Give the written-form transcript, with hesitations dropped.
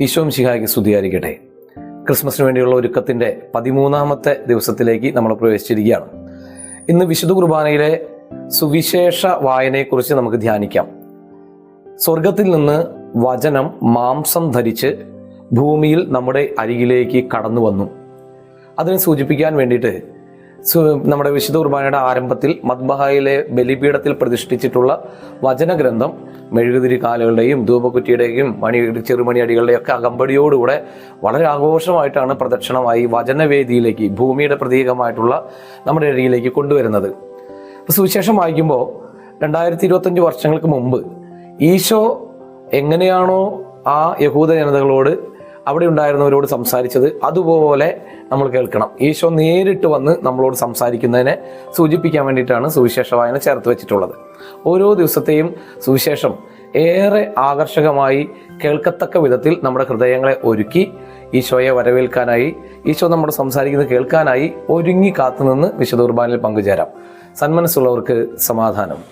ഈശോ മിശിഹായ്ക്ക് സ്തുതിയായിരിക്കട്ടെ. ക്രിസ്മസിന് വേണ്ടിയുള്ള ഒരുക്കത്തിൻ്റെ 13ാമത്തെ ദിവസത്തിലേക്ക് നമ്മൾ പ്രവേശിച്ചിരിക്കുകയാണ്. ഇന്ന് വിശുദ്ധ കുർബാനയിലെ സുവിശേഷ വായനയെക്കുറിച്ച് നമുക്ക് ധ്യാനിക്കാം. സ്വർഗത്തിൽ നിന്ന് വചനം മാംസം ധരിച്ച് ഭൂമിയിൽ നമ്മുടെ അരികിലേക്ക് കടന്നു വന്നു. അതിനെ സൂചിപ്പിക്കാൻ വേണ്ടിയിട്ട് നമ്മുടെ വിശുദ്ധ കുർബാനയുടെ ആരംഭത്തിൽ മദ്ബഹായിലെ ബലിപീഠത്തിൽ പ്രതിഷ്ഠിച്ചിട്ടുള്ള വചനഗ്രന്ഥം മെഴുകുതിരി കാലുകളുടെയും ധൂപക്കുറ്റിയുടെയും ചെറുമണി അടികളുടെയും ഒക്കെ അകമ്പടിയോടുകൂടെ വളരെ ആഘോഷമായിട്ടാണ് പ്രദക്ഷിണമായി വചനവേദിയിലേക്ക്, ഭൂമിയുടെ പ്രതീകമായിട്ടുള്ള നമ്മുടെ അരികിലേക്ക് കൊണ്ടുവരുന്നത്. സുവിശേഷം വായിക്കുമ്പോൾ 2025 വർഷങ്ങൾക്ക് മുമ്പ് ഈശോ എങ്ങനെയാണോ ആ യഹൂദ ജനതകളോട് അവിടെ ഉണ്ടായിരുന്നവരോട് സംസാരിച്ചത്, അതുപോലെ നമ്മൾ കേൾക്കണം. ഈശോ നേരിട്ട് വന്ന് നമ്മളോട് സംസാരിക്കുന്നതിനെ സൂചിപ്പിക്കാൻ വേണ്ടിയിട്ടാണ് സുവിശേഷ വായന ചേർത്ത് വെച്ചിട്ടുള്ളത്. ഓരോ ദിവസത്തെയും സുവിശേഷം ഏറെ ആകർഷകമായി കേൾക്കത്തക്ക വിധത്തിൽ നമ്മുടെ ഹൃദയങ്ങളെ ഒരുക്കി ഈശോയെ വരവേൽക്കാനായി, ഈശോ നമ്മുടെ സംസാരിക്കുന്നത് കേൾക്കാനായി ഒരുങ്ങി കാത്തുനിന്ന് വിശുദ്ധ കുർബാനയിൽ പങ്കുചേരാം. സന്മനസ്സുള്ളവർക്ക് സമാധാനം.